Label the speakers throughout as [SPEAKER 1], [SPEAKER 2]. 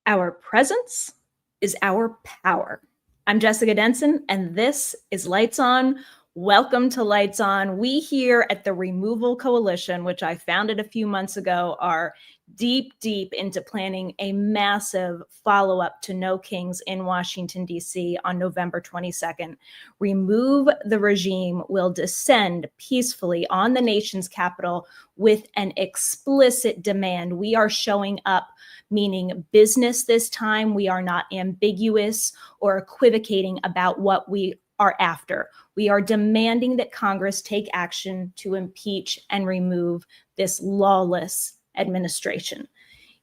[SPEAKER 1] Our presence is our power. I'm Jessica Denson, and this is Lights On. Welcome to Lights On. We here at the Removal Coalition, which I founded a few months ago, are deep into planning a massive follow-up to No Kings in Washington, D.C. on November 22nd. Remove the Regime will descend peacefully on the nation's capital with an explicit demand. We are showing up meaning business this time. We are not ambiguous or equivocating about what we are after. We are demanding that Congress take action to impeach and remove this lawless administration.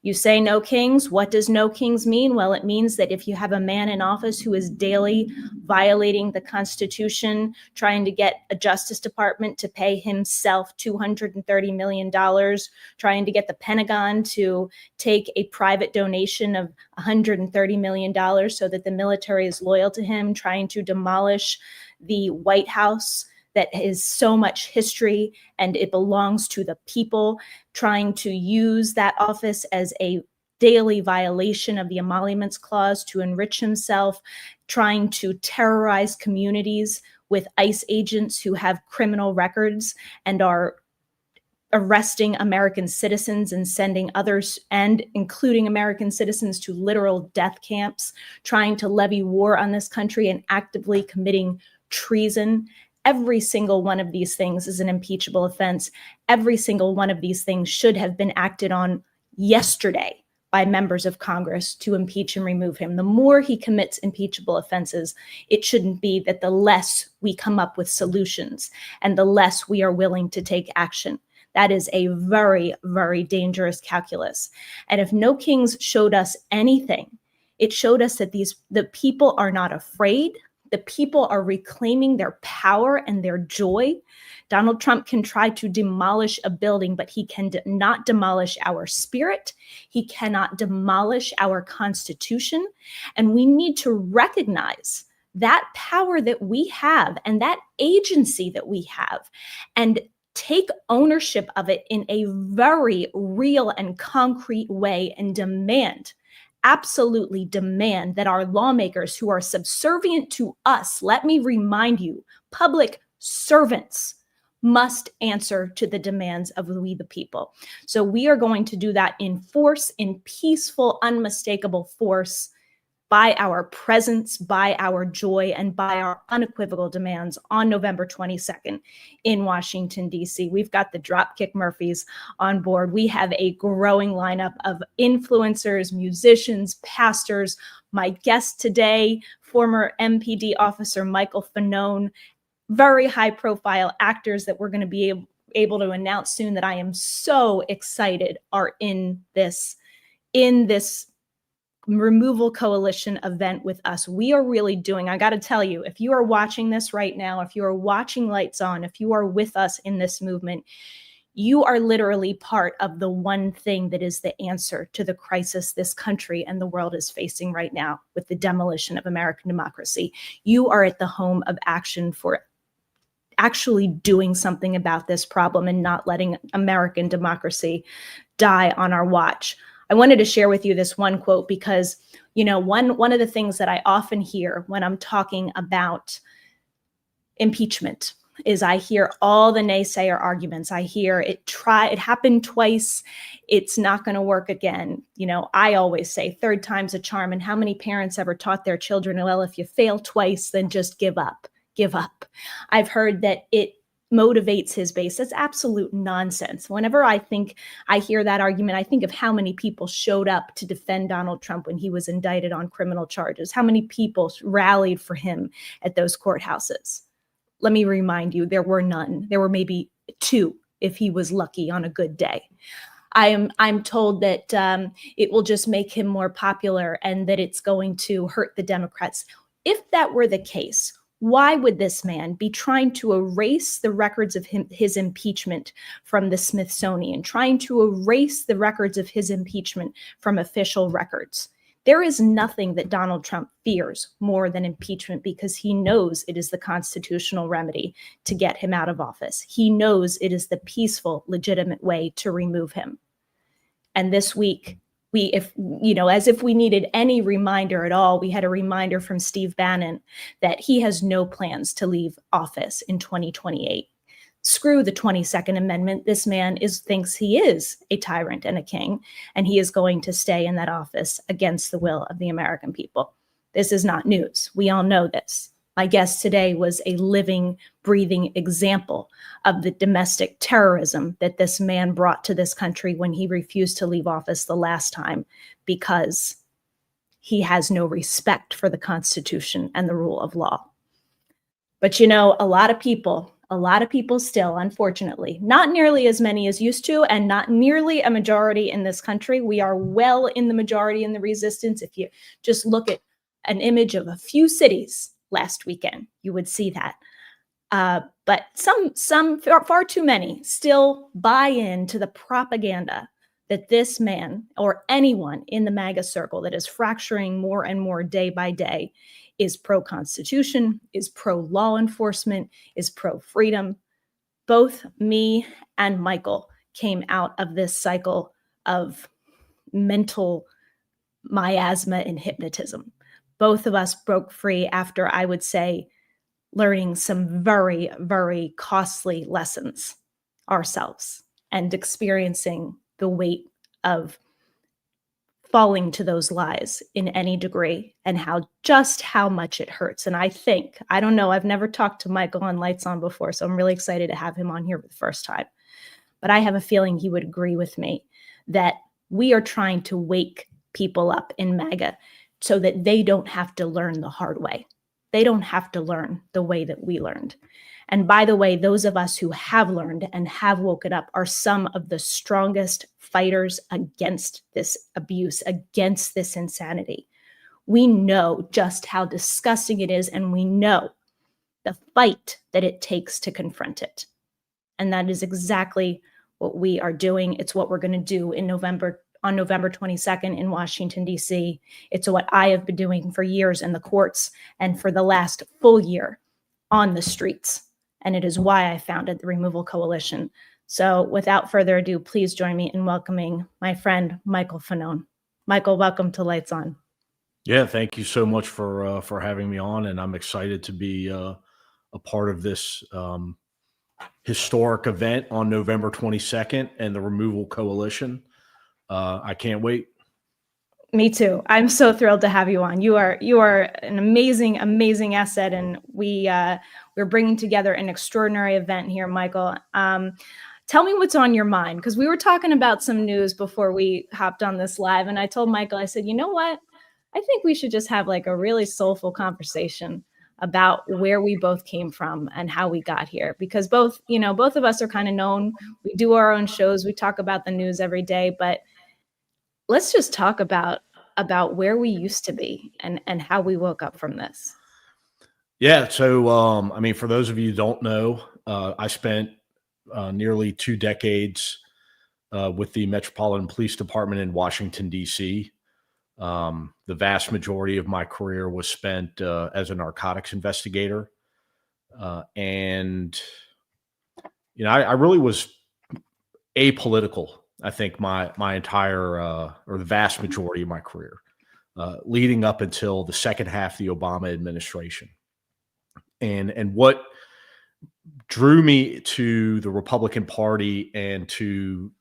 [SPEAKER 1] You say no kings. What does no kings mean? Well, it means that if you have a man in office who is daily violating the Constitution, trying to get a Justice Department to pay himself $230 million, trying to get the Pentagon to take a private donation of $130 million so that the military is loyal to him, trying to demolish the White House that is so much history and it belongs to the people, trying to use that office as a daily violation of the Emoluments Clause to enrich himself, trying to terrorize communities with ICE agents who have criminal records and are arresting American citizens and sending others, and including American citizens, to literal death camps, trying to levy war on this country and actively committing treason. Every single one of these things is an impeachable offense. Every single one of these things should have been acted on yesterday by members of Congress to impeach and remove him. The more he commits impeachable offenses, it shouldn't be that the less we come up with solutions and the less we are willing to take action. That is a very, very dangerous calculus. And if No Kings showed us anything, it showed us that the people are not afraid. The people are reclaiming their power and their joy. Donald Trump can try to demolish a building, but he cannot demolish our spirit. He cannot demolish our Constitution. And we need to recognize that power that we have and that agency that we have and take ownership of it in a very real and concrete way and absolutely demand that our lawmakers who are subservient to us, let me remind you, public servants, must answer to the demands of we the people. So we are going to do that in force, in peaceful, unmistakable force, by our presence, by our joy, and by our unequivocal demands on November 22nd in Washington, D.C. We've got the Dropkick Murphys on board. We have a growing lineup of influencers, musicians, pastors. My guest today, former MPD officer MIchael Fanone, very high-profile actors that we're going to be able to announce soon that I am so excited are in this Removal Coalition event with us. We are really doing, I got to tell you, if you are watching this right now, if you are watching Lights On, if you are with us in this movement, you are literally part of the one thing that is the answer to the crisis this country and the world is facing right now with the demolition of American democracy. You are at the home of action for actually doing something about this problem and not letting American democracy die on our watch. I wanted to share with you this one quote because, you know, one of the things that I often hear when I'm talking about impeachment is I hear all the naysayer arguments. I hear it happened twice. It's not going to work again. You know, I always say third time's a charm. And how many parents ever taught their children, well, if you fail twice, then just give up. Give up. I've heard that it motivates his base. That's absolute nonsense. Whenever I hear that argument, I think of how many people showed up to defend Donald Trump when he was indicted on criminal charges, how many people rallied for him at those courthouses. Let me remind you, there were none. There were maybe two if he was lucky on a good day. I'm told that it will just make him more popular and that it's going to hurt the Democrats. If that were the case, why would this man be trying to erase the records of his impeachment from the Smithsonian, trying to erase the records of his impeachment from official records? There is nothing that Donald Trump fears more than impeachment because he knows it is the constitutional remedy to get him out of office. He knows it is the peaceful, legitimate way to remove him. And this week, As if we needed any reminder at all, we had a reminder from Steve Bannon that he has no plans to leave office in 2028. Screw the 22nd Amendment. This man thinks he is a tyrant and a king, and he is going to stay in that office against the will of the American people. This is not news. We all know this. My guest today was a living, breathing example of the domestic terrorism that this man brought to this country when he refused to leave office the last time, because he has no respect for the Constitution and the rule of law. But a lot of people still, unfortunately, not nearly as many as used to, and not nearly a majority in this country. We are well in the majority in the resistance. If you just look at an image of a few cities last weekend, you would see that. But some far too many still buy into the propaganda that this man or anyone in the MAGA circle that is fracturing more and more day by day is pro-Constitution, is pro-law enforcement, is pro-freedom. Both me and Michael came out of this cycle of mental miasma and hypnotism. Both of us broke free after, I would say, learning some very, very costly lessons ourselves and experiencing the weight of falling to those lies in any degree, and how much it hurts. And I don't know, I've never talked to Michael on Lights On before, so I'm really excited to have him on here for the first time. But I have a feeling he would agree with me that we are trying to wake people up in MAGA so that they don't have to learn the hard way. They don't have to learn the way that we learned. And by the way, those of us who have learned and have woken up are some of the strongest fighters against this abuse, against this insanity. We know just how disgusting it is, and we know the fight that it takes to confront it. And that is exactly what we are doing. It's what we're going to do on November 22nd in Washington, D.C. It's what I have been doing for years in the courts and for the last full year on the streets. And it is why I founded the Removal Coalition. So without further ado, please join me in welcoming my friend, MIchael Fanone. Michael, welcome to Lights On.
[SPEAKER 2] Yeah, thank you so much for having me on. And I'm excited to be a part of this historic event on November 22nd and the Removal Coalition. I can't wait.
[SPEAKER 1] Me too. I'm so thrilled to have you on. You are an amazing asset, and we're bringing together an extraordinary event here, Michael. Tell me what's on your mind, because we were talking about some news before we hopped on this live, and I told Michael, I said, you know what? I think we should just have like a really soulful conversation about where we both came from and how we got here, because both of us are kind of known. We do our own shows. We talk about the news every day, but let's just talk about where we used to be and how we woke up from this.
[SPEAKER 2] Yeah. So, for those of you who don't know, I spent nearly 2 decades with the Metropolitan Police Department in Washington, D.C. The vast majority of my career was spent as a narcotics investigator. And I really was apolitical, I think, my entire or the vast majority of my career, leading up until the second half of the Obama administration. And what drew me to the Republican Party and to,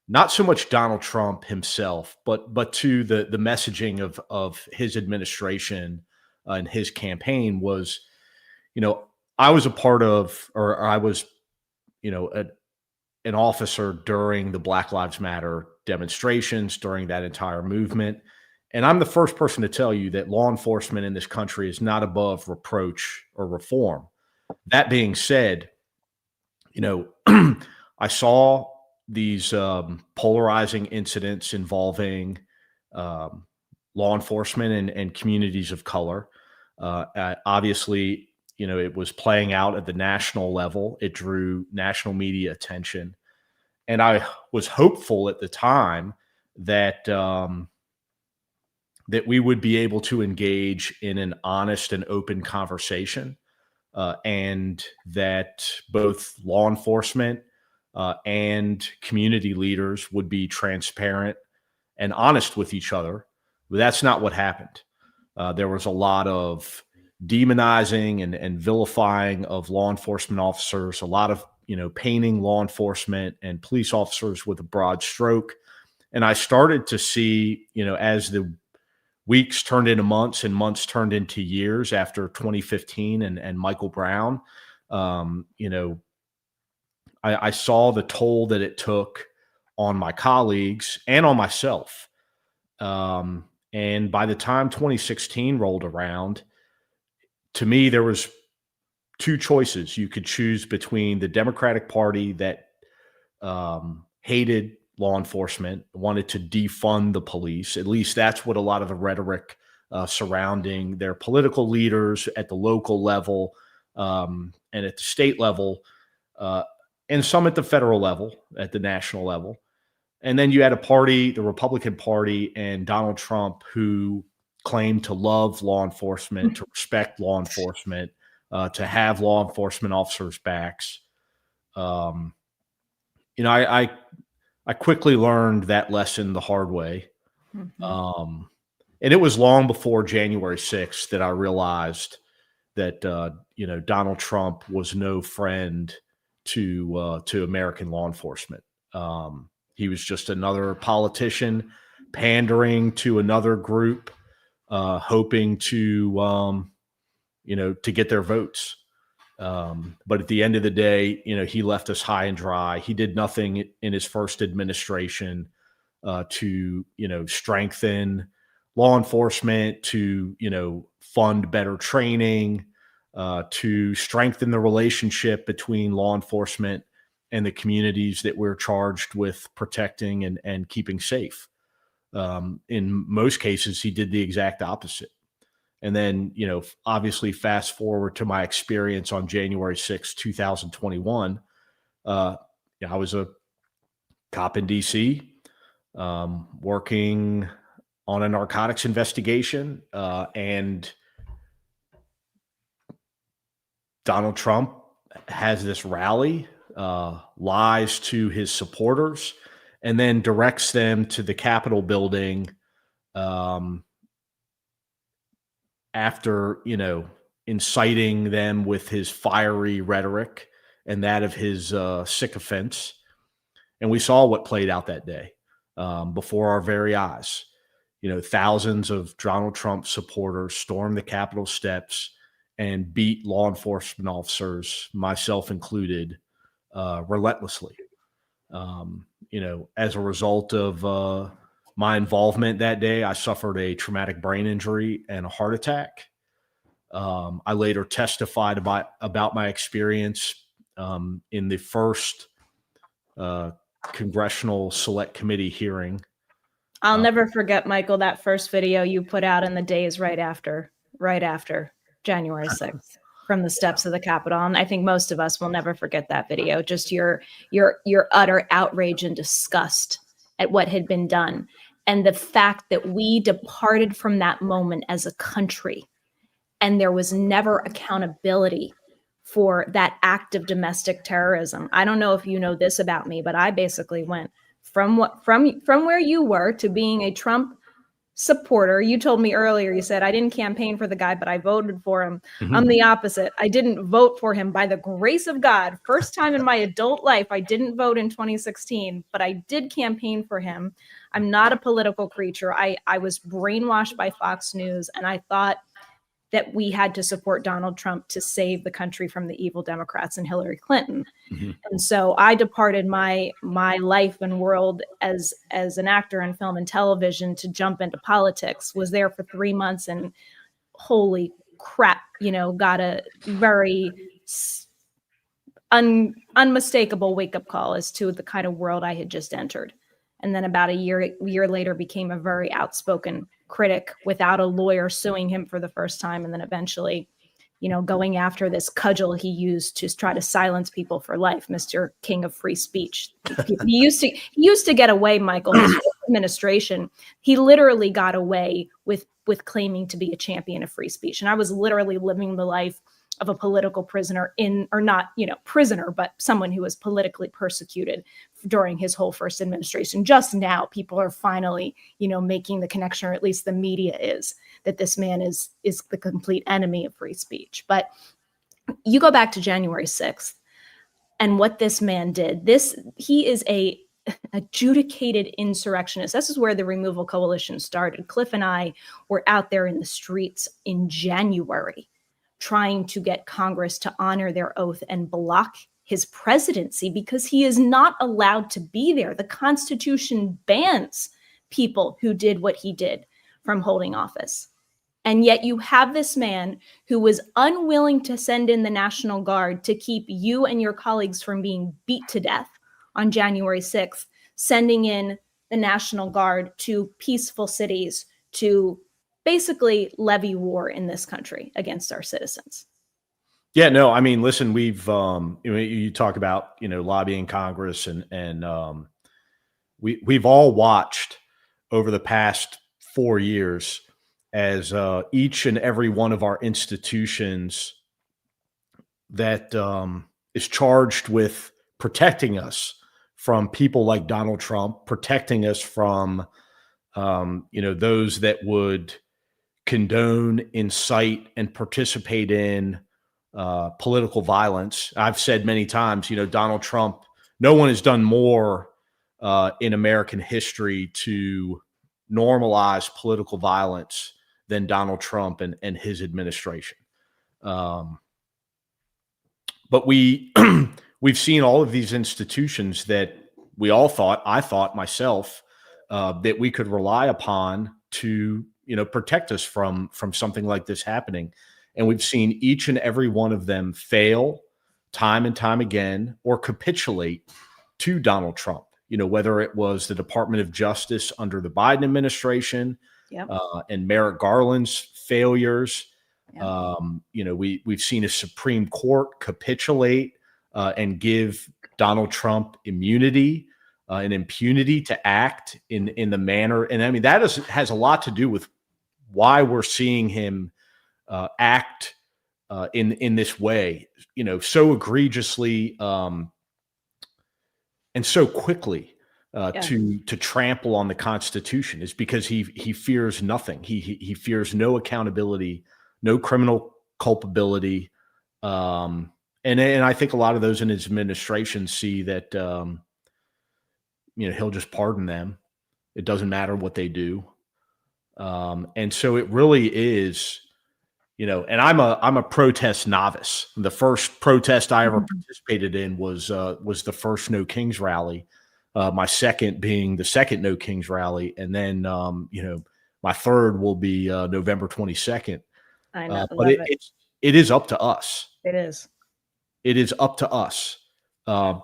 [SPEAKER 2] not so much Donald Trump himself, but to the messaging of his administration and his campaign was, I was a part of, or I was, an officer during the Black Lives Matter demonstrations, during that entire movement. And I'm the first person to tell you that law enforcement in this country is not above reproach or reform. That being said, I saw these polarizing incidents involving law enforcement and communities of color. Obviously, it was playing out at the national level. It drew national media attention. And I was hopeful at the time that that we would be able to engage in an honest and open conversation, and that both law enforcement and community leaders would be transparent and honest with each other. But that's not what happened. There was a lot of demonizing and vilifying of law enforcement officers, a lot of, painting law enforcement and police officers with a broad stroke. And I started to see, as the weeks turned into months and months turned into years after 2015 and Michael Brown, I saw the toll that it took on my colleagues and on myself. And by the time 2016 rolled around, to me, there was two choices. You could choose between the Democratic Party that hated law enforcement, wanted to defund the police. At least that's what a lot of the rhetoric surrounding their political leaders at the local level and at the state level, and some at the federal level, at the national level. And then you had a party, the Republican Party, and Donald Trump, who claimed to love law enforcement, to respect law enforcement, to have law enforcement officers' backs. I quickly learned that lesson the hard way. And it was long before January 6th that I realized that, Donald Trump was no friend to American law enforcement. He was just another politician pandering to another group, hoping to get their votes. But at the end of the day, he left us high and dry. He did nothing in his first administration to, strengthen law enforcement, to, fund better training, to strengthen the relationship between law enforcement and the communities that we're charged with protecting and keeping safe. In most cases, he did the exact opposite. And then, obviously fast forward to my experience on January 6, 2021. I was a cop in DC, working on a narcotics investigation, and Donald Trump has this rally, lies to his supporters, and then directs them to the Capitol building after, inciting them with his fiery rhetoric and that of his sycophants. And we saw what played out that day before our very eyes. Thousands of Donald Trump supporters stormed the Capitol steps and beat law enforcement officers, myself included, relentlessly. As a result of my involvement that day, I suffered a traumatic brain injury and a heart attack. I later testified about my experience in the first Congressional Select Committee hearing.
[SPEAKER 1] I'll never forget, Michael, that first video you put out in the days right after January 6th from the steps of the Capitol. And I think most of us will never forget that video, just your utter outrage and disgust at what had been done. And the fact that we departed from that moment as a country, and there was never accountability for that act of domestic terrorism. I don't know if you know this about me, but I basically went from where you were to being a Trump supporter. You told me earlier, you said, I didn't campaign for the guy, but I voted for him. Mm-hmm. I'm the opposite. I didn't vote for him by the grace of God. First time in my adult life, I didn't vote in 2016, but I did campaign for him. I'm not a political creature. I was brainwashed by Fox News, and I thought that we had to support Donald Trump to save the country from the evil Democrats and Hillary Clinton. Mm-hmm. And so I departed my life and world as an actor in film and television to jump into politics, was there for 3 months, and holy crap, got a very unmistakable wake-up call as to the kind of world I had just entered. And then about a year later became a very outspoken critic without a lawyer suing him for the first time. And then eventually, going after this cudgel he used to try to silence people for life, Mr. King of Free Speech. He used to get away, Michael, his administration. He literally got away with claiming to be a champion of free speech. And I was literally living the life of a political prisoner or not, prisoner, but someone who was politically persecuted during his whole first administration. Just now, people are finally, making the connection, or at least the media is, that this man is the complete enemy of free speech. But you go back to January 6th and what this man did. He is a adjudicated insurrectionist. This is where the Removal Coalition started. Cliff and I were out there in the streets in January trying to get Congress to honor their oath and block his presidency because he is not allowed to be there. The Constitution bans people who did what he did from holding office. And yet you have this man who was unwilling to send in the National Guard to keep you and your colleagues from being beat to death on January 6th, sending in the National Guard to peaceful cities to basically levy war in this country against our citizens.
[SPEAKER 2] Yeah, no, I mean, listen, we've you talk about lobbying Congress, and we've all watched over the past 4 years as each and every one of our institutions that is charged with protecting us from people like Donald Trump, protecting us from those that would condone, incite, and participate in political violence. I've said many times, Donald Trump, no one has done more in American history to normalize political violence than Donald Trump and his administration. But we've seen all of these institutions that I thought myself, that we could rely upon to, protect us from something like this happening. And we've seen each and every one of them fail time and time again, or capitulate to Donald Trump, whether it was the Department of Justice under the Biden administration,
[SPEAKER 1] yep.
[SPEAKER 2] And Merrick Garland's failures.
[SPEAKER 1] Yep.
[SPEAKER 2] We've seen a Supreme Court capitulate and give Donald Trump immunity and impunity to act in the manner. And I mean, that has a lot to do with why we're seeing him act in this way, so egregiously and so quickly to trample on the Constitution, is because he fears nothing. He fears no accountability, no criminal culpability. And I think a lot of those in his administration see that, he'll just pardon them. It doesn't matter what they do. And so it really is, and I'm a protest novice. The first protest I ever participated in was the first No Kings rally. My second being the second No Kings rally. And then, my third will be November 22nd.
[SPEAKER 1] I know.
[SPEAKER 2] But it is up to us.
[SPEAKER 1] It is.
[SPEAKER 2] It is up to us.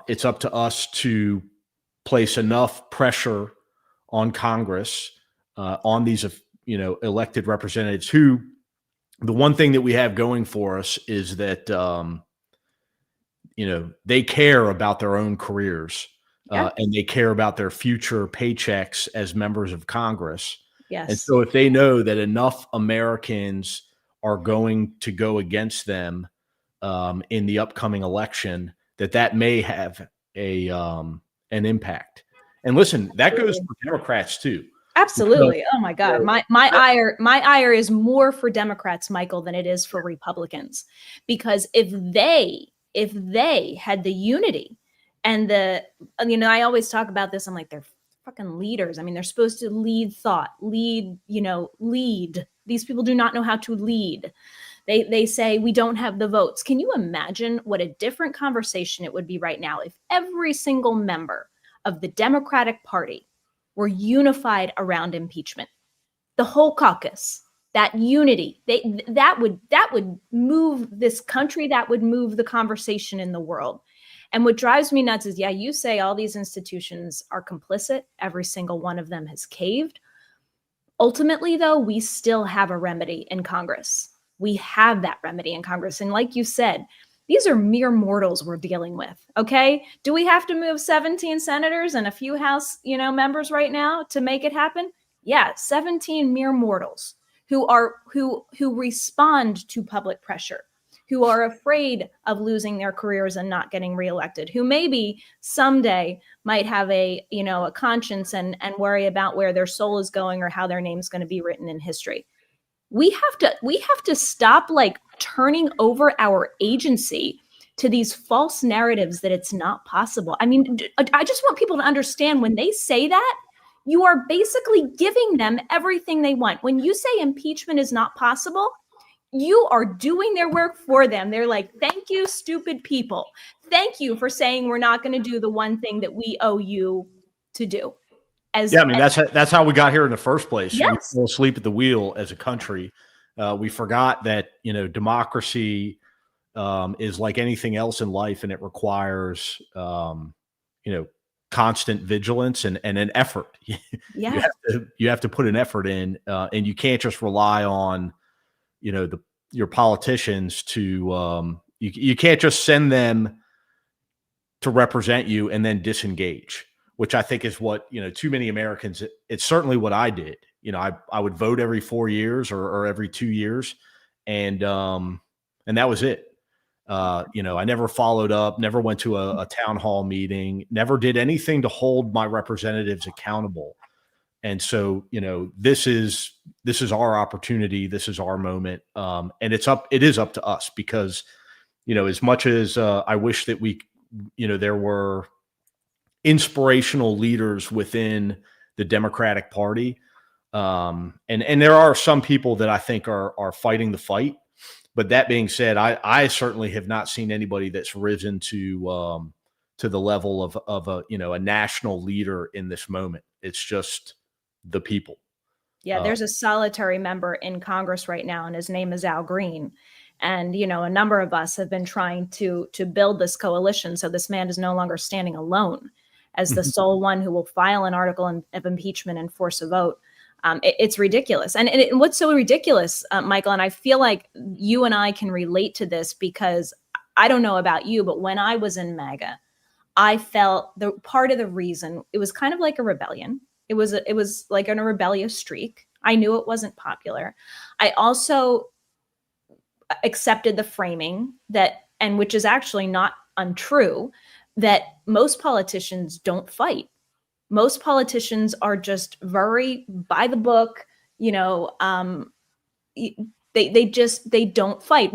[SPEAKER 2] It's up to us to place enough pressure on Congress, on these, elected representatives who, the one thing that we have going for us is that, they care about their own careers, and they care about their future paychecks as members of Congress.
[SPEAKER 1] Yes.
[SPEAKER 2] And so if they know that enough Americans are going to go against them in the upcoming election, that may have an impact. And listen, that goes for Democrats too.
[SPEAKER 1] Absolutely. Oh my God. My ire is more for Democrats, Michael, than it is for Republicans. Because if they had the unity and I always talk about this, I'm like, they're fucking leaders. I mean, they're supposed to lead thought, lead. These people do not know how to lead. They say we don't have the votes. Can you imagine what a different conversation it would be right now if every single member of the Democratic Party were unified around impeachment? The whole caucus, that unity, that would move this country, that would move the conversation in the world. And what drives me nuts is, you say all these institutions are complicit. Every single one of them has caved. Ultimately, though, we still have a remedy in Congress. We have that remedy in Congress. And like you said, these are mere mortals we're dealing with. Okay. Do we have to move 17 senators and a few House, members right now to make it happen? Yeah. 17 mere mortals who respond to public pressure, who are afraid of losing their careers and not getting reelected, who maybe someday might have a conscience and worry about where their soul is going or how their name's going to be written in history. We have to stop like turning over our agency to these false narratives that it's not possible. I mean, I just want people to understand when they say that, you are basically giving them everything they want. When you say impeachment is not possible, you are doing their work for them. They're like, thank you, stupid people. Thank you for saying we're not going to do the one thing that we owe you to do.
[SPEAKER 2] I mean, that's how we got here in the first place.
[SPEAKER 1] Yes.
[SPEAKER 2] We fell asleep at the wheel as a country. We forgot that, democracy is like anything else in life, and it requires, constant vigilance and an effort.
[SPEAKER 1] Yeah.
[SPEAKER 2] You have to put an effort in, and you can't just rely on, your politicians to, you can't just send them to represent you and then disengage, which I think is what, too many Americans, it's certainly what I did. I would vote every 4 years or every 2 years. And that was it. I never followed up, never went to a town hall meeting, never did anything to hold my representatives accountable. And so, this is our opportunity. This is our moment. And it is up to us because, as much as I wish that we, there were inspirational leaders within the Democratic Party. And there are some people that I think are fighting the fight. But that being said, I certainly have not seen anybody that's risen to the level of a national leader in this moment. It's just the people.
[SPEAKER 1] Yeah, there's a solitary member in Congress right now, and his name is Al Green. And, a number of us have been trying to build this coalition. So this man is no longer standing alone as the sole one who will file an article of impeachment and force a vote. It's ridiculous. And what's so ridiculous, Michael, and I feel like you and I can relate to this because I don't know about you, but when I was in MAGA, I felt the part of the reason it was kind of like a rebellion. It was like a rebellious streak. I knew it wasn't popular. I also accepted the framing which is actually not untrue, that most politicians don't fight. Most politicians are just very by the book, they don't fight.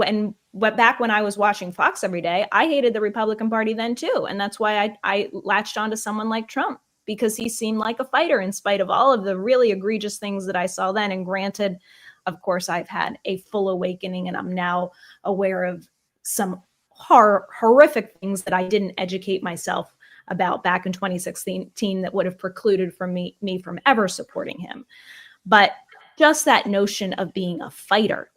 [SPEAKER 1] Back when I was watching Fox every day, I hated the Republican Party then too. And that's why I latched on to someone like Trump, because he seemed like a fighter in spite of all of the really egregious things that I saw then. And granted, of course, I've had a full awakening and I'm now aware of some horrific things that I didn't educate myself about back in 2016 that would have precluded me from ever supporting him. But just that notion of being a fighter,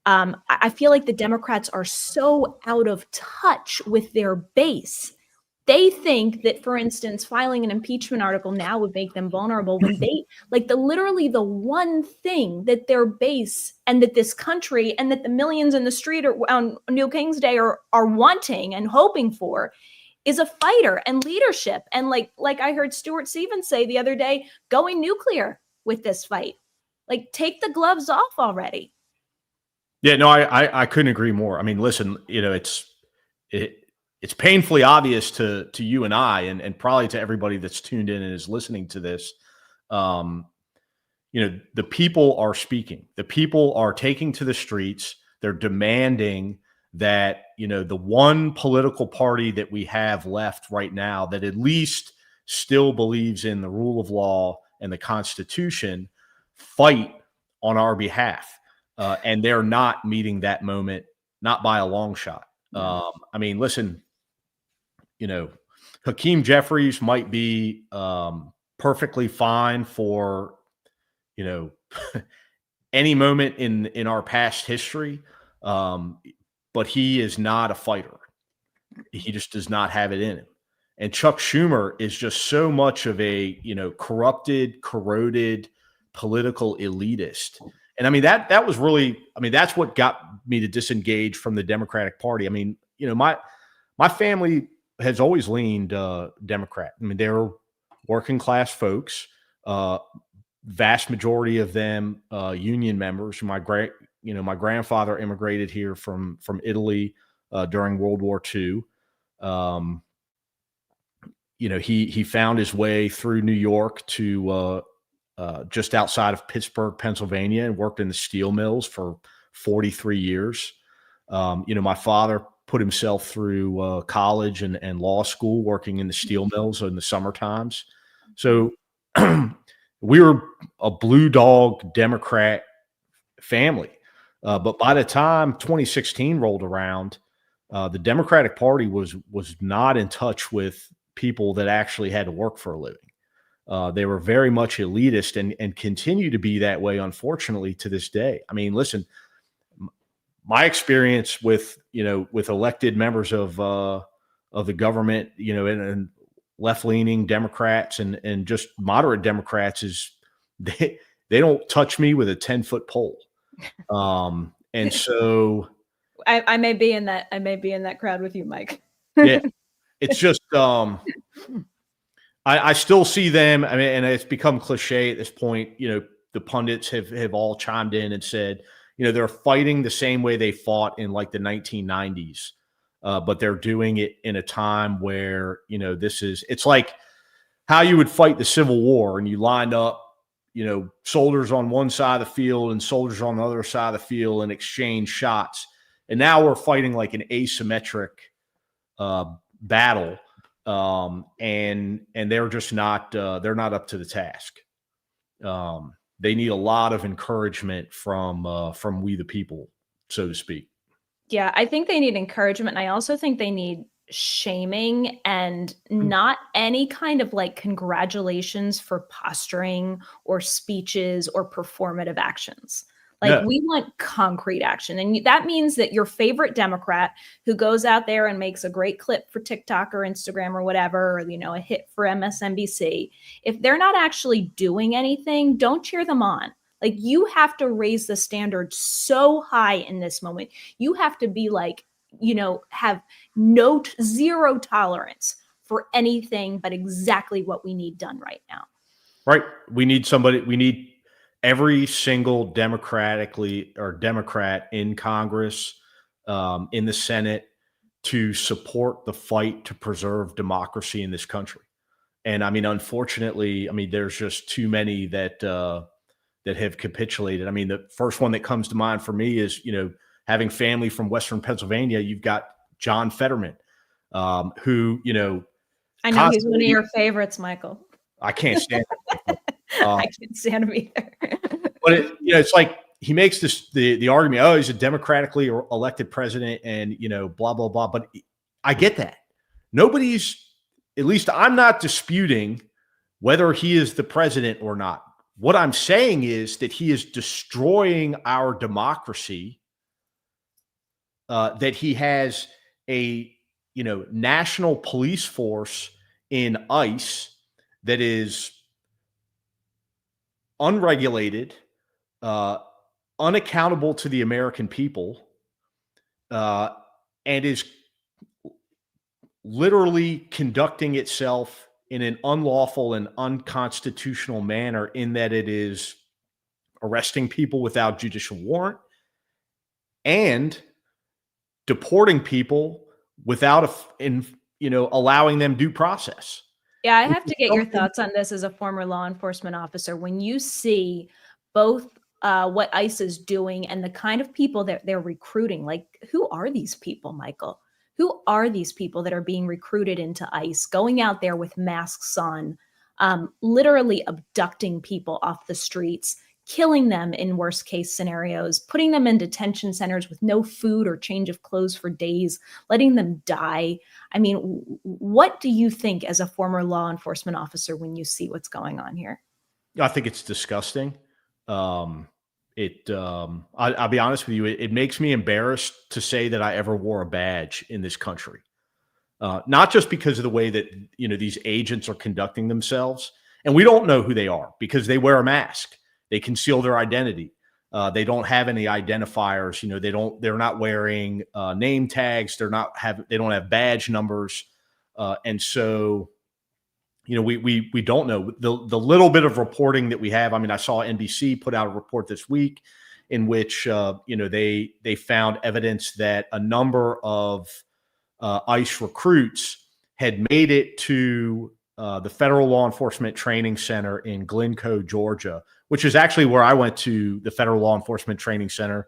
[SPEAKER 1] I feel like the Democrats are so out of touch with their base. They think that, for instance, filing an impeachment article now would make them vulnerable when they literally the one thing that their base and that this country and that the millions in the street on New King's Day are wanting and hoping for is a fighter and leadership. And like I heard Stuart Stevens say the other day, going nuclear with this fight. Like, take the gloves off already.
[SPEAKER 2] Yeah, no, I couldn't agree more. I mean, listen, it's painfully obvious to you and I, and probably to everybody that's tuned in and is listening to this. The people are speaking. The people are taking to the streets. They're demanding that, the one political party that we have left right now that at least still believes in the rule of law and the Constitution fight on our behalf. And they're not meeting that moment, not by a long shot. I mean, listen, Hakeem Jeffries might be perfectly fine for, any moment in our past history. But he is not a fighter. He just does not have it in him. And Chuck Schumer is just so much of a, corrupted, corroded political elitist. And I mean, that was really, that's what got me to disengage from the Democratic Party. I mean, my family has always leaned Democrat. I mean, they're working class folks, vast majority of them union members. My my grandfather immigrated here from Italy during World War II. He found his way through New York to just outside of Pittsburgh, Pennsylvania, and worked in the steel mills for 43 years. My father put himself through college and law school working in the steel mills in the summer times. So we were a blue dog Democrat family. But by the time 2016 rolled around, the Democratic Party was not in touch with people that actually had to work for a living. They were very much elitist and continue to be that way, unfortunately, to this day. I mean, listen, my experience with elected members of the government, and left-leaning Democrats and just moderate Democrats is they don't touch me with a 10-foot pole. And so
[SPEAKER 1] I may be in that crowd with you, Mike.
[SPEAKER 2] Yeah, it's just I still see them. I mean, and it's become cliche at this point. The pundits have all chimed in and said, they're fighting the same way they fought in like the 1990s, but they're doing it in a time where it's like how you would fight the Civil War, and you lined up soldiers on one side of the field and soldiers on the other side of the field and exchange shots. And now we're fighting like an asymmetric battle, and they're just not they're not up to the task. They need a lot of encouragement from we the people, so to speak.
[SPEAKER 1] Yeah, I think they need encouragement, and I also think they need shaming and not any kind of like congratulations for posturing or speeches or performative actions. Like, we want concrete action. And that means that your favorite Democrat who goes out there and makes a great clip for TikTok or Instagram or whatever, or, a hit for MSNBC, if they're not actually doing anything, don't cheer them on. Like, you have to raise the standard so high in this moment. You have to be like, have zero tolerance for anything but exactly what we need done right now.
[SPEAKER 2] Right. We need every single Democrat in Congress, in the Senate, to support the fight to preserve democracy in this country. And I mean, unfortunately, there's just too many that have capitulated. I mean, the first one that comes to mind for me is, having family from Western Pennsylvania. You've got John Fetterman, who,
[SPEAKER 1] I know he's one of your favorites, Michael.
[SPEAKER 2] I can't stand him.
[SPEAKER 1] I can't stand him either.
[SPEAKER 2] But it's like he makes the argument, oh, he's a democratically elected president and, blah, blah, blah. But I get that. At least I'm not disputing whether he is the president or not. What I'm saying is that he is destroying our democracy, that he has a, national police force in ICE that is unregulated, unaccountable to the American people, and is literally conducting itself in an unlawful and unconstitutional manner, in that it is arresting people without judicial warrant and deporting people without allowing them due process.
[SPEAKER 1] Yeah, I have to get your thoughts on this as a former law enforcement officer. When you see both what ICE is doing and the kind of people that they're recruiting, like, who are these people, Michael? Who are these people that are being recruited into ICE, going out there with masks on, literally abducting people off the streets, killing them in worst case scenarios, putting them in detention centers with no food or change of clothes for days, letting them die? I mean, what do you think as a former law enforcement officer when you see what's going on here?
[SPEAKER 2] I think it's disgusting. I'll be honest with you. It makes me embarrassed to say that I ever wore a badge in this country. Not just because of the way that, these agents are conducting themselves, and we don't know who they are because they wear a mask. They conceal their identity. They don't have any identifiers. They're not wearing name tags. They don't have badge numbers. And so, we don't know. The little bit of reporting that we have. I mean, I saw NBC put out a report this week, in which they found evidence that a number of ICE recruits had made it to the Federal Law Enforcement Training Center in Glencoe, Georgia, which is actually where I went to the Federal Law Enforcement Training Center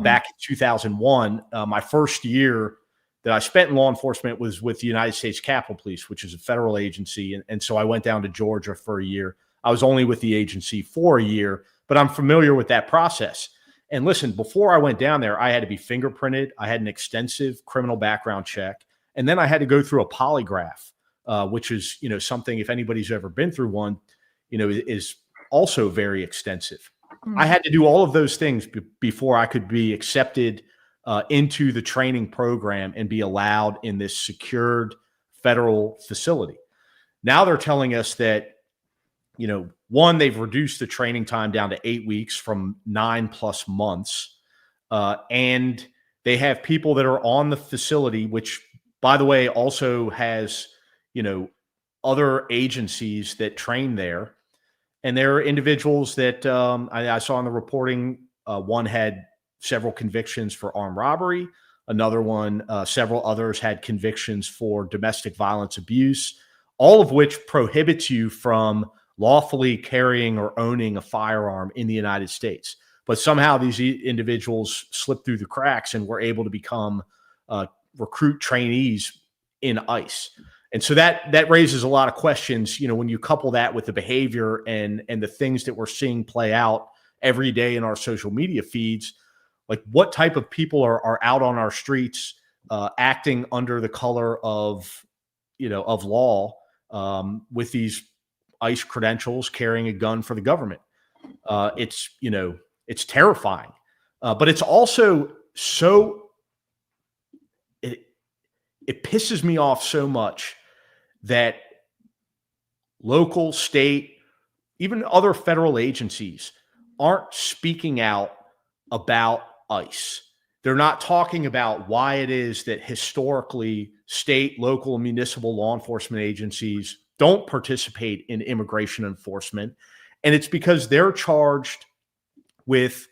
[SPEAKER 2] back in 2001. My first year that I spent in law enforcement was with the United States Capitol Police, which is a federal agency. And so I went down to Georgia for a year. I was only with the agency for a year, but I'm familiar with that process. And listen, before I went down there, I had to be fingerprinted. I had an extensive criminal background check. And then I had to go through a polygraph, which is, something, if anybody's ever been through one, is also very extensive. I had to do all of those things before I could be accepted into the training program and be allowed in this secured federal facility. Now they're telling us that, one, they've reduced the training time down to 8 weeks from 9+ months. And they have people that are on the facility, which, by the way, also has, other agencies that train there. And there are individuals that I saw in the reporting. One had several convictions for armed robbery. Another one, several others had convictions for domestic violence abuse, all of which prohibits you from lawfully carrying or owning a firearm in the United States. But somehow these individuals slipped through the cracks and were able to become recruit trainees in ICE. And so that raises a lot of questions, when you couple that with the behavior and the things that we're seeing play out every day in our social media feeds. Like, what type of people are out on our streets acting under the color of law with these ICE credentials, carrying a gun for the government? It's terrifying, but it's also it pisses me off so much that local, state, even other federal agencies aren't speaking out about ICE. They're not talking about why it is that historically state, local, and municipal law enforcement agencies don't participate in immigration enforcement. And it's because they're charged with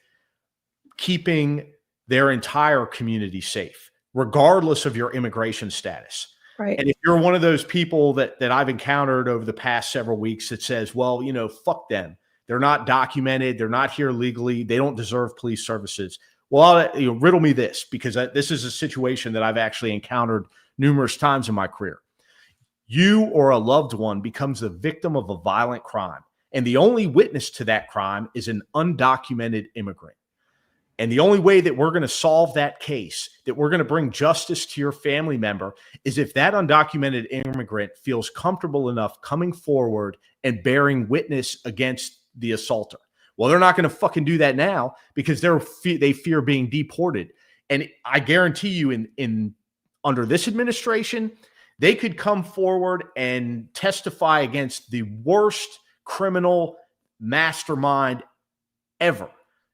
[SPEAKER 2] keeping their entire community safe, regardless of your immigration status.
[SPEAKER 1] Right.
[SPEAKER 2] And if you're one of those people that I've encountered over the past several weeks that says, well, fuck them. They're not documented. They're not here legally. They don't deserve police services. Well, riddle me this, because this is a situation that I've actually encountered numerous times in my career. You or a loved one becomes the victim of a violent crime, and the only witness to that crime is an undocumented immigrant. And the only way that we're going to solve that case, that we're going to bring justice to your family member, is if that undocumented immigrant feels comfortable enough coming forward and bearing witness against the assaulter. Well, they're not going to fucking do that now because they fear being deported. And I guarantee you, in under this administration, they could come forward and testify against the worst criminal mastermind ever,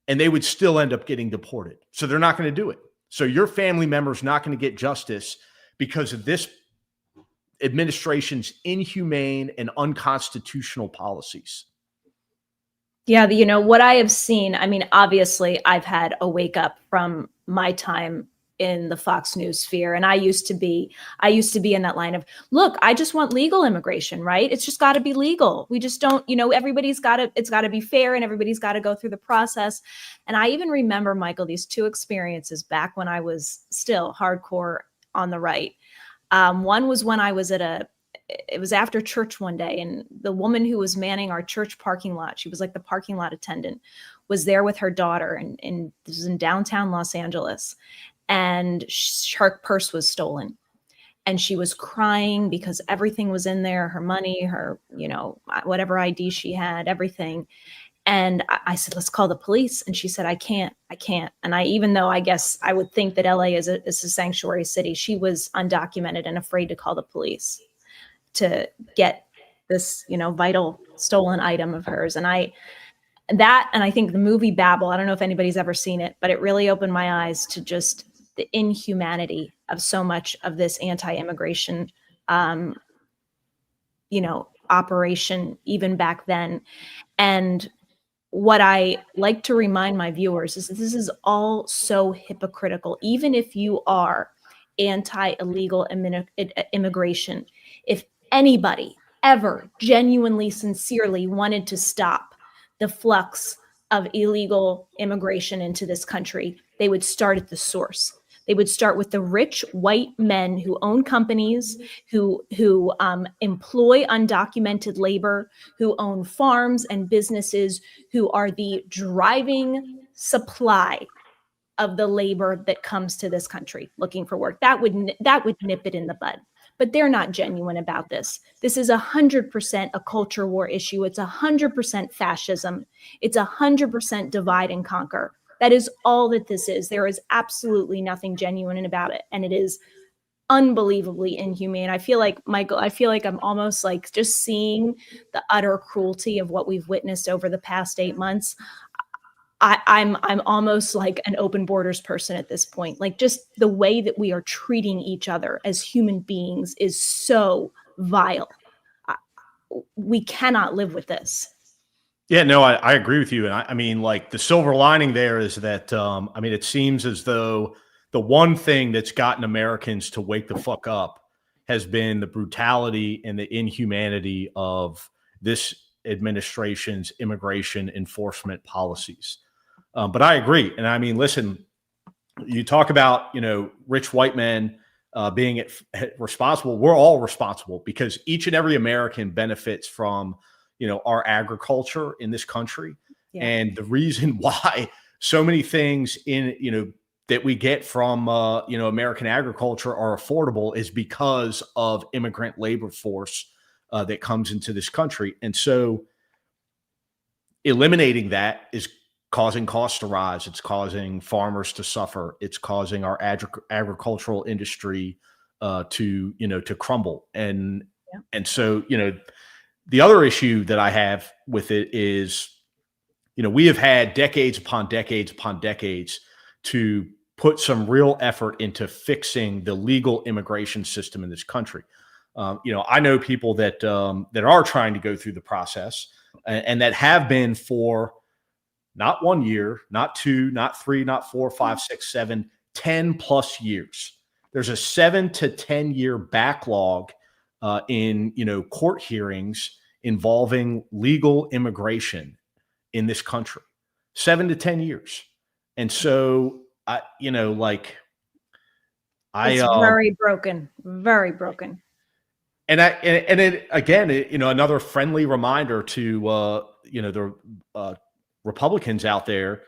[SPEAKER 2] and they would still end up getting deported. So they're not going to do it. So your family member's not going to get justice because of this administration's inhumane and unconstitutional policies.
[SPEAKER 1] Yeah, what I have seen, I mean, obviously I've had a wake up from my time in the Fox News sphere. And I used to be in that line of, look, I just want legal immigration, right? It's just got to be legal. We just don't, it's got to be fair, and everybody's got to go through the process. And I even remember, Michael, these two experiences back when I was still hardcore on the right. One was when I was it was after church one day, and the woman who was manning our church parking lot, she was like the parking lot attendant, was there with her daughter, and this was in downtown Los Angeles. And her purse was stolen, and she was crying because everything was in there, her money, her, whatever ID she had, everything. And I said, let's call the police. And she said, I can't. And even though I guess I would think that LA is a sanctuary city, she was undocumented and afraid to call the police to get this, vital stolen item of hers. And I think the movie Babel, I don't know if anybody's ever seen it, but it really opened my eyes to just the inhumanity of so much of this anti-immigration, operation, even back then. And what I like to remind my viewers is that this is all so hypocritical. Even if you are anti-illegal immigration, if anybody ever genuinely, sincerely wanted to stop the flux of illegal immigration into this country, they would start at the source. They would start with the rich white men who own companies, who employ undocumented labor, who own farms and businesses, who are the driving supply of the labor that comes to this country looking for work. That would nip it in the bud. But they're not genuine about this. This is 100% a culture war issue. It's 100% fascism. It's 100% divide and conquer. That is all that this is. There is absolutely nothing genuine about it. And it is unbelievably inhumane. I feel like, Michael, I'm almost like just seeing the utter cruelty of what we've witnessed over the past 8 months. I'm almost like an open borders person at this point. Like, just the way that we are treating each other as human beings is so vile. We cannot live with this.
[SPEAKER 2] Yeah, no, I agree with you. And I mean, like, the silver lining there is that, I mean, it seems as though the one thing that's gotten Americans to wake the fuck up has been the brutality and the inhumanity of this administration's immigration enforcement policies. But I agree. And I mean, listen, you talk about, rich white men being responsible. We're all responsible because each and every American benefits from, our agriculture in this country. Yeah. And the reason why so many things that we get from, American agriculture are affordable is because of immigrant labor force that comes into this country. And so eliminating that is causing costs to rise. It's causing farmers to suffer. It's causing our agricultural industry to crumble. And so, the other issue that I have with it is, we have had decades upon decades upon decades to put some real effort into fixing the legal immigration system in this country. I know people that are trying to go through the process and that have been for not 1 year, not 2, not 3, not 4, 5, 6, 7, 10 plus years. There's a 7 to 10 year backlog in court hearings involving legal immigration in this country. 7 to 10 years. And so it's
[SPEAKER 1] very broken, very broken.
[SPEAKER 2] And another friendly reminder to the Republicans out there,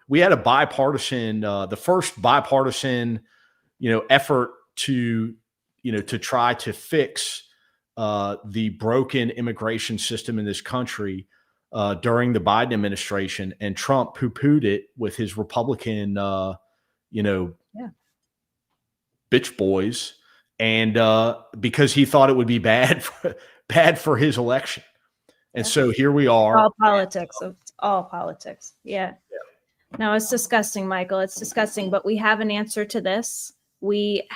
[SPEAKER 2] we had a bipartisan, the first bipartisan, effort to try to fix the broken immigration system in this country during the Biden administration, and Trump poo-pooed it with his Republican, bitch boys, and because he thought it would be bad for his election. And so here we are.
[SPEAKER 1] All politics. It's all politics. Yeah. No, it's disgusting, Michael. It's disgusting. But we have an answer to this. We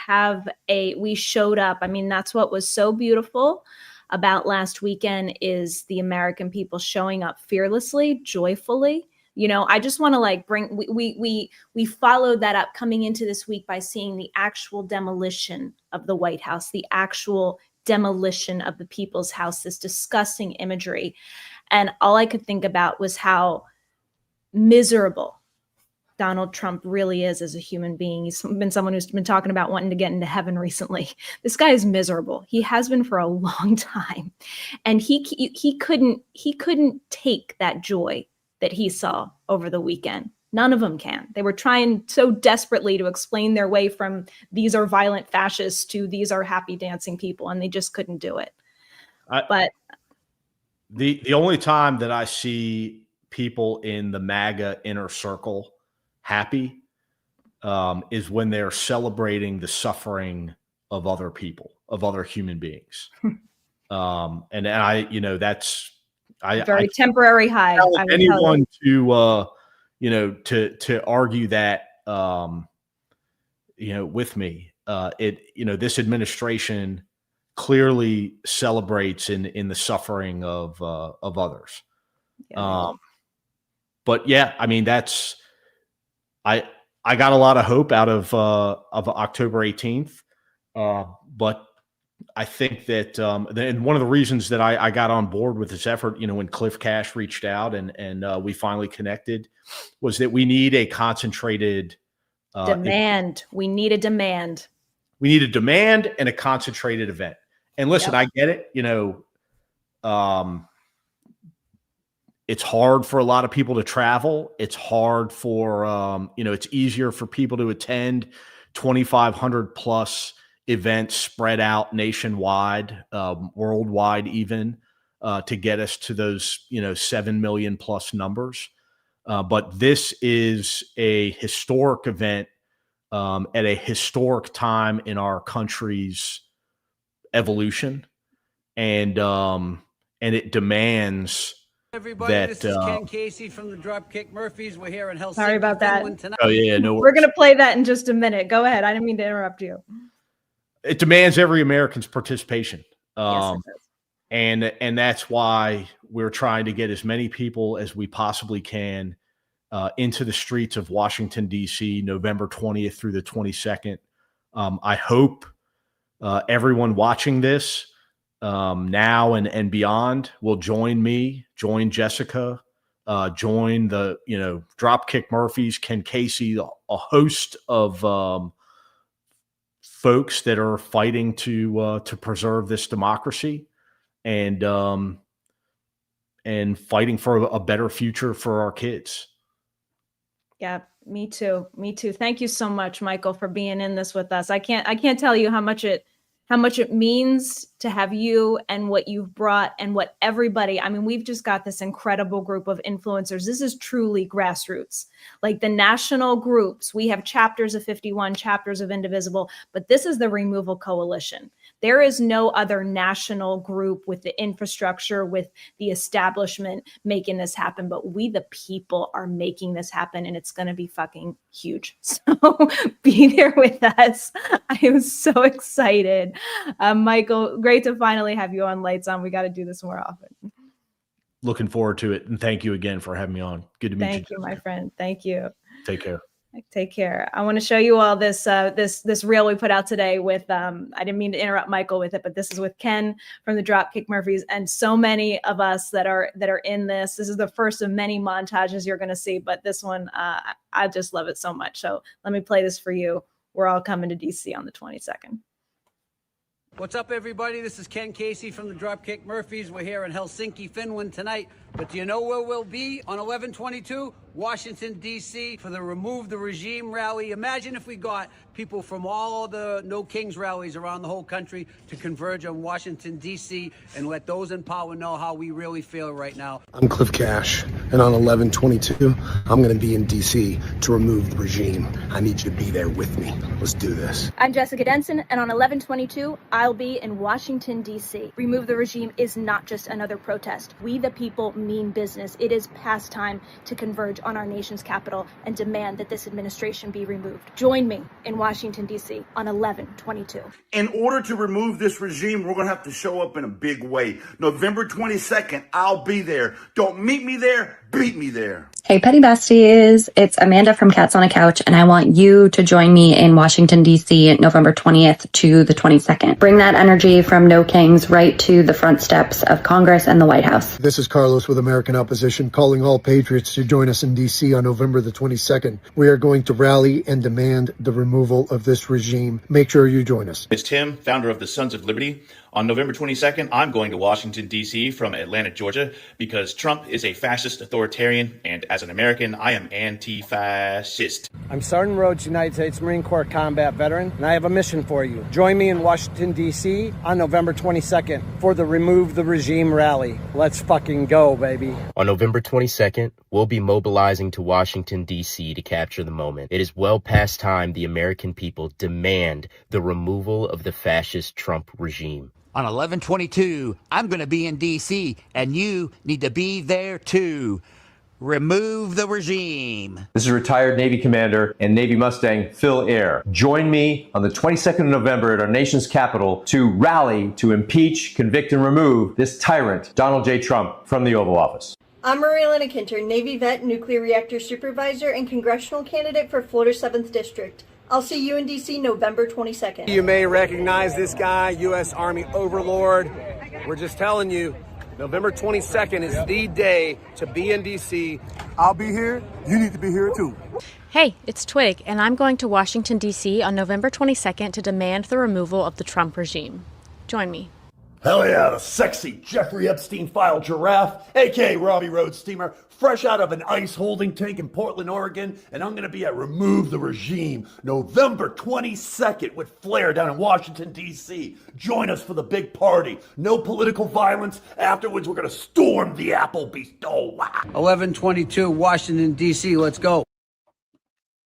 [SPEAKER 1] showed up. I mean, that's what was so beautiful about last weekend, is the American people showing up fearlessly, joyfully. I just want to we followed that up coming into this week by seeing the actual demolition of the White House, the actual demolition of the People's House, this disgusting imagery. And all I could think about was how miserable Donald Trump really is as a human being. He's been someone who's been talking about wanting to get into heaven recently. This guy is miserable. He has been for a long time. And he couldn't take that joy that he saw over the weekend. None of them can. They were trying so desperately to explain their way from these are violent fascists to these are happy dancing people, and they just couldn't do it. But
[SPEAKER 2] the only time that I see people in the MAGA inner circle happy is when they're celebrating the suffering of other people, of other human beings. And that's
[SPEAKER 1] very temporary high.
[SPEAKER 2] Anyone to argue that, with me, this administration clearly celebrates in the suffering of others.
[SPEAKER 1] Yeah.
[SPEAKER 2] But yeah, I mean, I got a lot of hope out of October 18th. But I think that and one of the reasons that I got on board with this effort, when Cliff Cash reached out and we finally connected, was that we need a concentrated
[SPEAKER 1] demand. We need a demand.
[SPEAKER 2] We need a demand and a concentrated event. And listen, I get it. It's hard for a lot of people to travel. It's hard for, it's easier for people to attend 2,500 plus events spread out nationwide, worldwide even, to get us to those, 7 million plus numbers. But this is a historic event at a historic time in our country's evolution. And it demands
[SPEAKER 3] everybody,
[SPEAKER 2] that,
[SPEAKER 3] this is Ken Casey from the Dropkick Murphys. We're here in Helsinki.
[SPEAKER 1] Sorry about that.
[SPEAKER 3] Tonight.
[SPEAKER 2] Oh yeah, no worries.
[SPEAKER 1] We're going to play that in just a minute. Go ahead. I didn't mean to interrupt you.
[SPEAKER 2] It demands every American's participation.
[SPEAKER 1] Yes, it does.
[SPEAKER 2] And that's why we're trying to get as many people as we possibly can into the streets of Washington, D.C., November 20th through the 22nd. I hope everyone watching this now and beyond will join me, join Jessica, join the, Dropkick Murphys, Ken Casey, a host of folks that are fighting to preserve this democracy and fighting for a better future for our kids.
[SPEAKER 1] Yeah, me too. Me too. Thank you so much, Michael, for being in this with us. I can't tell you how much it means to have you and what you've brought and what everybody, I mean, we've just got this incredible group of influencers. This is truly grassroots. Like the national groups, we have chapters of 51, chapters of Indivisible, but this is the Removal Coalition. There is no other national group with the infrastructure, with the establishment making this happen, but we, the people, are making this happen, and it's going to be fucking huge. So be there with us. I am so excited. Michael, great to finally have you on Lights On. We got to do this more often.
[SPEAKER 2] Looking forward to it. And thank you again for having me on. Good to meet you.
[SPEAKER 1] Thank you, my friend. Thank you.
[SPEAKER 2] Take care.
[SPEAKER 1] Take care. I want to show you all this this reel we put out today with I didn't mean to interrupt Michael with it, but this is with Ken from the Dropkick Murphys and so many of us that are in this. This is the first of many montages you're going to see, but this one I just love it so much. So let me play this for you. We're all coming to DC on the 22nd.
[SPEAKER 3] What's up, everybody? This is Ken Casey from the Dropkick Murphys. We're here in Helsinki, Finland tonight. But do you know where we'll be on 11/22? Washington, D.C. for the Remove the Regime rally. Imagine if we got people from all the No Kings rallies around the whole country to converge on Washington, D.C. and let those in power know how we really feel right now.
[SPEAKER 4] I'm Cliff Cash, and on 11/22, I'm going to be in D.C. to remove the regime. I need you to be there with me. Let's do this.
[SPEAKER 5] I'm Jessica Denson, and on 11/22, I'll be in Washington, D.C. Remove the regime is not just another protest. We, the people, mean business. It is past time to converge on our nation's capital and demand that this administration be removed. Join me in Washington, D.C. on 11/22.
[SPEAKER 6] In order to remove this regime, we're going to have to show up in a big way. November 22nd, I'll be there. Don't meet me there, beat me there.
[SPEAKER 7] Hey, Petty Besties, it's Amanda from Cats on a Couch, and I want you to join me in Washington, D.C. November 20th to the 22nd. Bring that energy from No Kings right to the front steps of Congress and the White House.
[SPEAKER 4] This is Carlos with American Opposition, calling all patriots to join us in D.C. on November the 22nd. We are going to rally and demand the removal of this regime. Make sure you join us.
[SPEAKER 8] It's Tim, founder of the Sons of Liberty. On November 22nd, I'm going to Washington, D.C. from Atlanta, Georgia, because Trump is a fascist authoritarian, and as an American, I am anti-fascist.
[SPEAKER 9] I'm Sergeant Rhodes, United States Marine Corps combat veteran, and I have a mission for you. Join me in Washington, D.C. on November 22nd for the Remove the Regime rally. Let's fucking go, baby.
[SPEAKER 10] On November 22nd, we'll be mobilizing to Washington, D.C. to capture the moment. It is well past time the American people demand the removal of the fascist Trump regime.
[SPEAKER 11] On 11/22, I'm going to be in D.C., and you need to be there too. Remove the regime.
[SPEAKER 12] This is retired Navy Commander and Navy Mustang Phil Air. Join me on the 22nd of November at our nation's capital to rally to impeach, convict, and remove this tyrant, Donald J. Trump, from the Oval Office.
[SPEAKER 13] I'm Marilyn Kinter, Navy vet, nuclear reactor supervisor, and congressional candidate for Florida 7th District. I'll see you in D.C. November 22nd.
[SPEAKER 9] You may recognize this guy, U.S. Army Overlord. We're just telling you, November 22nd is the day to be in D.C.
[SPEAKER 14] I'll be here. You need to be here too.
[SPEAKER 15] Hey, it's Twig, and I'm going to Washington, D.C. on November 22nd to demand the removal of the Trump regime. Join me.
[SPEAKER 16] Hell yeah, the sexy Jeffrey Epstein-file giraffe, a.k.a. Robbie Road Steamer, fresh out of an ice holding tank in Portland, Oregon, and I'm going to be at Remove the Regime November 22nd with Flair down in Washington, D.C. Join us for the big party. No political violence. Afterwards, we're going to storm the Applebee's. Oh, wow.
[SPEAKER 3] 1122 Washington, D.C. Let's go.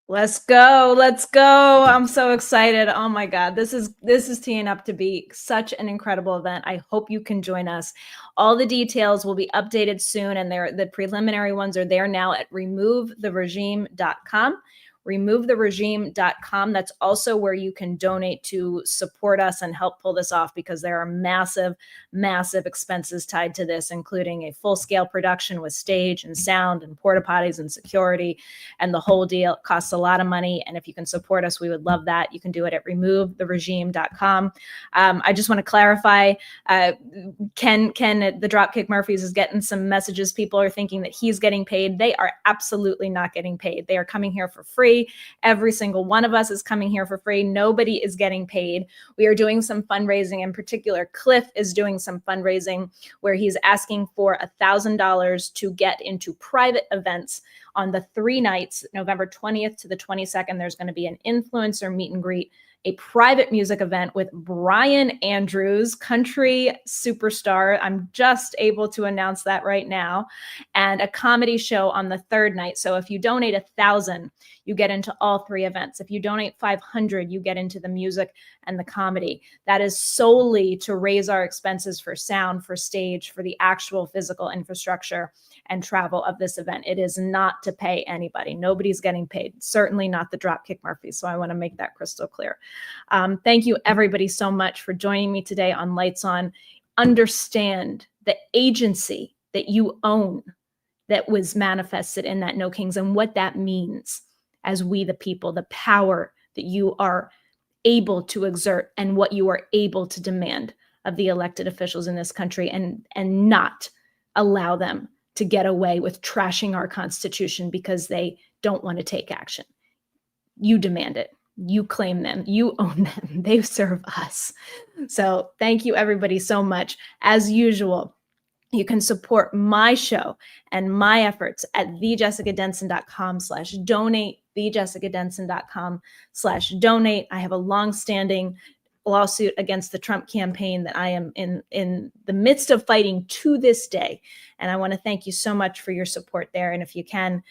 [SPEAKER 1] Let's go. Let's go. I'm so excited. Oh my God. This is teeing up to be such an incredible event. I hope you can join us. All the details will be updated soon, and the preliminary ones are there now at removetheregime.com. removetheregime.com. That's also where you can donate to support us and help pull this off, because there are massive, massive expenses tied to this, including a full-scale production with stage and sound and porta potties and security, and the whole deal. It costs a lot of money, and if you can support us, we would love that. You can do it at removetheregime.com. I just want to clarify, Ken at the Dropkick Murphys is getting some messages. People are thinking that he's getting paid. They are absolutely not getting paid. They are coming here for free. Every single one of us is coming here for free. Nobody is getting paid. We are doing some fundraising. In particular, Cliff is doing some fundraising where he's asking for $1,000 to get into private events on the 3 nights, November 20th to the 22nd. There's going to be an influencer meet and greet, a private music event with Brian Andrews, country superstar. I'm just able to announce that right now, and a comedy show on the 3rd night. So if you donate $1,000, you get into all 3 events. If you donate $500, you get into the music and the comedy. That is solely to raise our expenses for sound, for stage, for the actual physical infrastructure and travel of this event. It is not to pay anybody. Nobody's getting paid, certainly not the Dropkick Murphys. So I want to make that crystal clear. Thank you everybody so much for joining me today on Lights On. Understand the agency that you own that was manifested in that No Kings and what that means as we the people, the power that you are able to exert and what you are able to demand of the elected officials in this country, and not allow them to get away with trashing our Constitution because they don't want to take action. You demand it. You claim them. You own them. They serve us. So thank you everybody so much. As usual, you can support my show and my efforts at thejessicadenson.com/donate, thejessicadenson.com/donate. I have a long-standing lawsuit against the Trump campaign that I am in the midst of fighting to this day. And I want to thank you so much for your support there. And if you can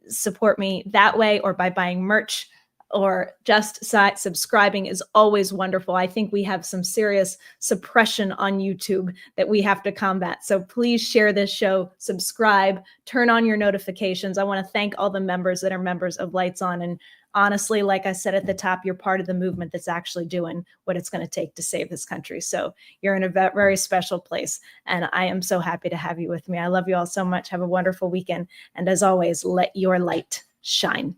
[SPEAKER 1] support me that way, or by buying merch, or just subscribing, is always wonderful. I think we have some serious suppression on YouTube that we have to combat. So please share this show, subscribe, turn on your notifications. I want to thank all the members that are members of Lights On. And honestly, like I said at the top, you're part of the movement that's actually doing what it's going to take to save this country. So you're in a very special place. And I am so happy to have you with me. I love you all so much. Have a wonderful weekend. And as always, let your light shine.